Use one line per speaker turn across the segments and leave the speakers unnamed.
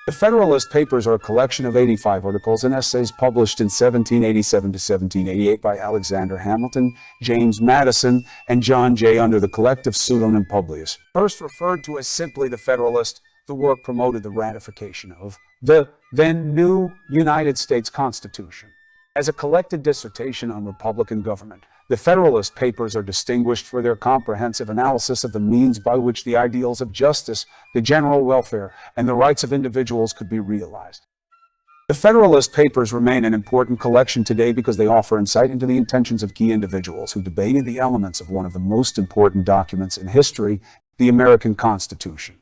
The Federalist Papers are a collection of 85 articles and essays published in 1787 to 1788 by Alexander Hamilton, James Madison, and John Jay under the collective pseudonym Publius. First referred to as simply the Federalist, the work promoted the ratification of the then new United States Constitution. As a collected dissertation on Republican government, the Federalist Papers are distinguished for their comprehensive analysis of the means by which the ideals of justice, the general welfare, and the rights of individuals could be realized. The Federalist Papers remain an important collection today because they offer insight into the intentions of key individuals who debated the elements of one of the most important documents in history, the American Constitution.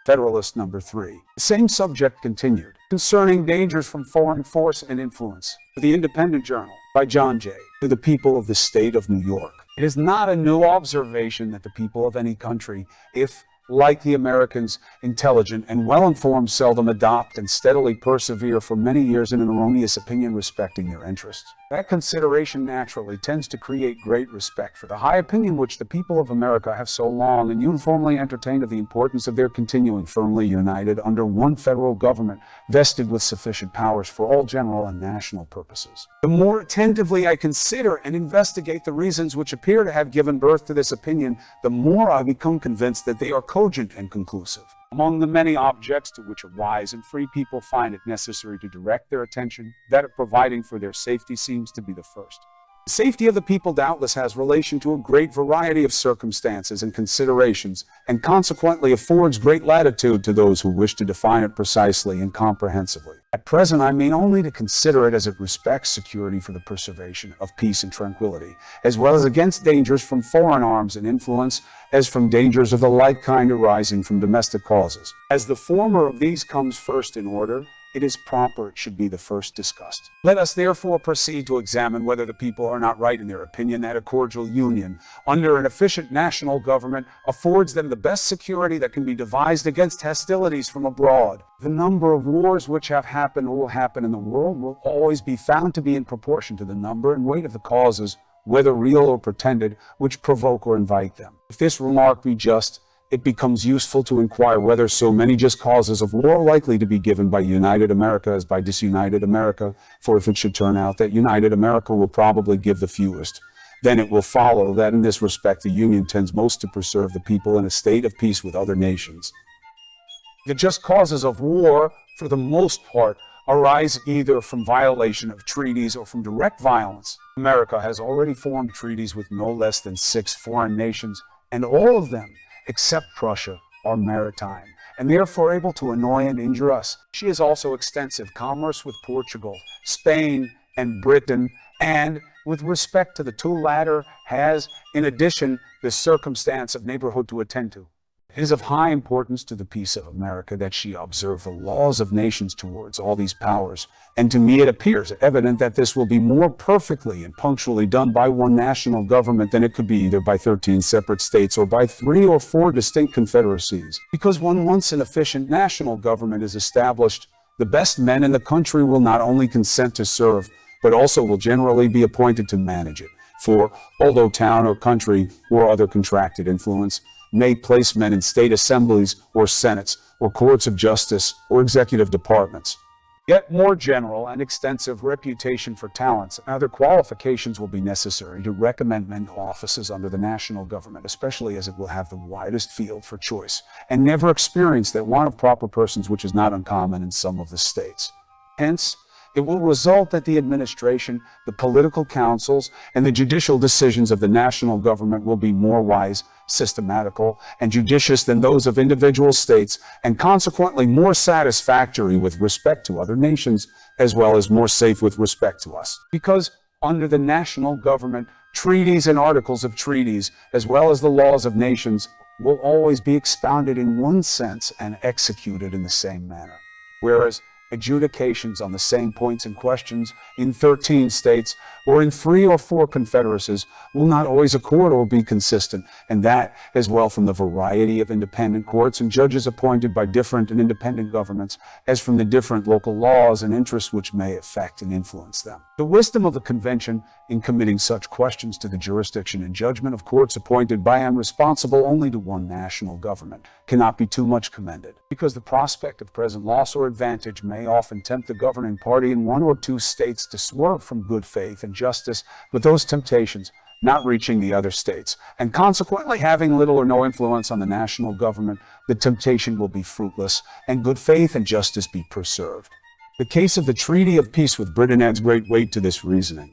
Federalist No. 3. The same subject continued, concerning dangers from foreign force and influence, for the Independent Journal, by John Jay, to the people of the state of New York. It is not a new observation that the people of any country, if, like the Americans, intelligent and well-informed, seldom adopt and steadily persevere for many years in an erroneous opinion respecting their interests. That consideration naturally tends to create great respect for the high opinion which the people of America have so long and uniformly entertained of the importance of their continuing firmly united under one federal government, vested with sufficient powers for all general and national purposes. The more attentively I consider and investigate the reasons which appear to have given birth to this opinion, the more I become convinced that they are cogent and conclusive. Among the many objects to which a wise and free people find it necessary to direct their attention, that of providing for their safety seems to be the first. The safety of the people doubtless has relation to a great variety of circumstances and considerations, and consequently affords great latitude to those who wish to define it precisely and comprehensively. At present I mean only to consider it as it respects security for the preservation of peace and tranquility, as well as against dangers from foreign arms and influence, as from dangers of the like kind arising from domestic causes. As the former of these comes first in order, it is proper it should be the first discussed. Let us therefore proceed to examine whether the people are not right in their opinion that a cordial union, under an efficient national government, affords them the best security that can be devised against hostilities from abroad. The number of wars which have happened or will happen in the world will always be found to be in proportion to the number and weight of the causes, whether real or pretended, which provoke or invite them. If this remark be just, it becomes useful to inquire whether so many just causes of war are likely to be given by united America as by disunited America, for if it should turn out that united America will probably give the fewest, then it will follow that in this respect the Union tends most to preserve the people in a state of peace with other nations. The just causes of war, for the most part, arise either from violation of treaties or from direct violence. America has already formed treaties with no less than 6 foreign nations, and all of them, except Prussia, are maritime, and therefore able to annoy and injure us. She has also extensive commerce with Portugal, Spain, and Britain, and, with respect to the two latter, has, in addition, the circumstance of neighborhood to attend to. It is of high importance to the peace of America that she observe the laws of nations towards all these powers, and to me it appears evident that this will be more perfectly and punctually done by one national government than it could be either by 13 separate states or by 3 or 4 distinct confederacies. Because when once an efficient national government is established, the best men in the country will not only consent to serve, but also will generally be appointed to manage it. For, although town or country or other contracted influence may place men in state assemblies or senates or courts of justice or executive departments, yet more general and extensive reputation for talents and other qualifications will be necessary to recommend men to offices under the national government, especially as it will have the widest field for choice, and never experience that want of proper persons which is not uncommon in some of the states. Hence, it will result that the administration, the political councils, and the judicial decisions of the national government will be more wise, systematical, and judicious than those of individual states, and consequently more satisfactory with respect to other nations, as well as more safe with respect to us. Because, under the national government, treaties and articles of treaties, as well as the laws of nations, will always be expounded in one sense and executed in the same manner. Whereas, adjudications on the same points and questions in 13 states or in 3 or 4 confederacies will not always accord or be consistent, and that as well from the variety of independent courts and judges appointed by different and independent governments as from the different local laws and interests which may affect and influence them. The wisdom of the convention in committing such questions to the jurisdiction and judgment of courts appointed by and responsible only to one national government cannot be too much commended, because the prospect of present loss or advantage may often tempt the governing party in 1 or 2 states to swerve from good faith and justice, but those temptations not reaching the other states, and consequently having little or no influence on the national government, the temptation will be fruitless, and good faith and justice be preserved. The case of the Treaty of Peace with Britain adds great weight to this reasoning,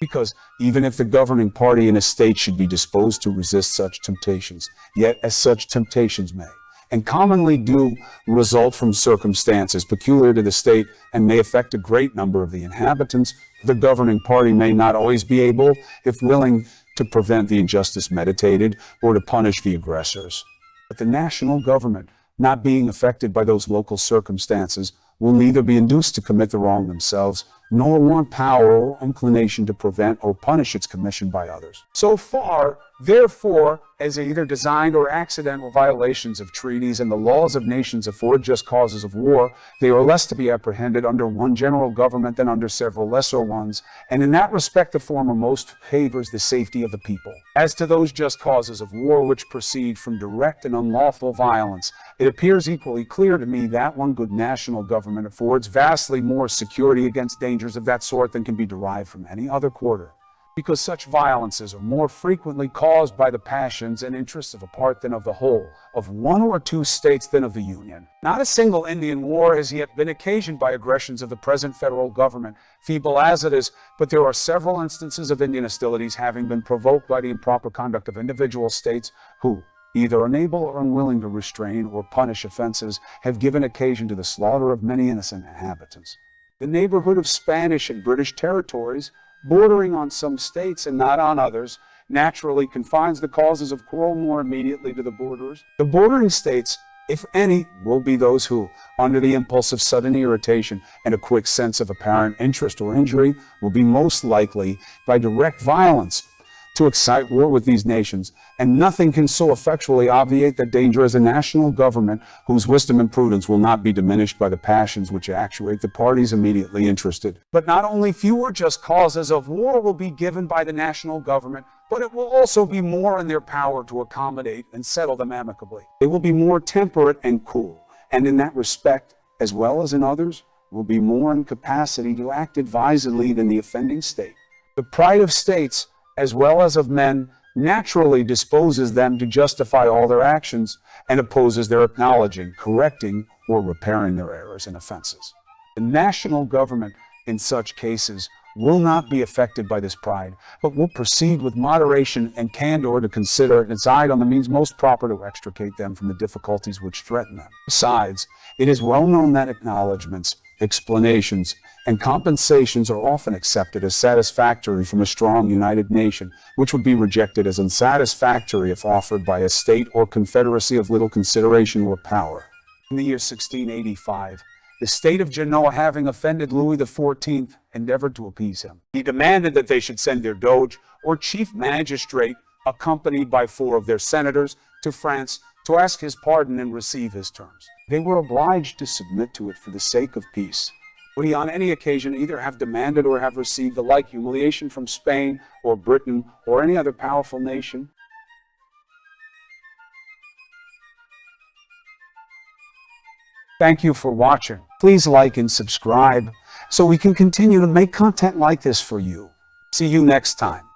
because even if the governing party in a state should be disposed to resist such temptations, yet as such temptations may, and commonly do, result from circumstances peculiar to the state and may affect a great number of the inhabitants, the governing party may not always be able, if willing, to prevent the injustice meditated or to punish the aggressors. But the national government, not being affected by those local circumstances, will neither be induced to commit the wrong themselves, nor want power or inclination to prevent or punish its commission by others. So far, therefore, as either designed or accidental violations of treaties and the laws of nations afford just causes of war, they are less to be apprehended under one general government than under several lesser ones, and in that respect the former most favors the safety of the people. As to those just causes of war which proceed from direct and unlawful violence, it appears equally clear to me that one good national government affords vastly more security against dangers of that sort than can be derived from any other quarter, because such violences are more frequently caused by the passions and interests of a part than of the whole, of 1 or 2 states than of the Union. Not a single Indian war has yet been occasioned by aggressions of the present federal government, feeble as it is, but there are several instances of Indian hostilities having been provoked by the improper conduct of individual states who, either unable or unwilling to restrain or punish offenses, have given occasion to the slaughter of many innocent inhabitants. The neighborhood of Spanish and British territories, bordering on some states and not on others, naturally confines the causes of quarrel more immediately to the borderers. The bordering states, if any, will be those who, under the impulse of sudden irritation and a quick sense of apparent interest or injury, will be most likely, by direct violence, to excite war with these nations, and nothing can so effectually obviate that danger as a national government whose wisdom and prudence will not be diminished by the passions which actuate the parties immediately interested. But not only fewer just causes of war will be given by the national government, but it will also be more in their power to accommodate and settle them amicably. They will be more temperate and cool, and in that respect, as well as in others, will be more in capacity to act advisedly than the offending state. The pride of states, as well as of men, naturally disposes them to justify all their actions and opposes their acknowledging, correcting, or repairing their errors and offenses. The national government, in such cases, will not be affected by this pride, but will proceed with moderation and candor to consider and decide on the means most proper to extricate them from the difficulties which threaten them. Besides, it is well known that acknowledgments, explanations, and compensations are often accepted as satisfactory from a strong united nation, which would be rejected as unsatisfactory if offered by a state or confederacy of little consideration or power. In the year 1685, the state of Genoa, having offended Louis XIV, endeavored to appease him. He demanded that they should send their doge, or chief magistrate, accompanied by 4 of their senators, to France to ask his pardon and receive his terms. They were obliged to submit to it for the sake of peace. Would he on any occasion either have demanded or have received the like humiliation from Spain or Britain or any other powerful nation? Thank you for watching. Please like and subscribe so we can continue to make content like this for you. See you next time.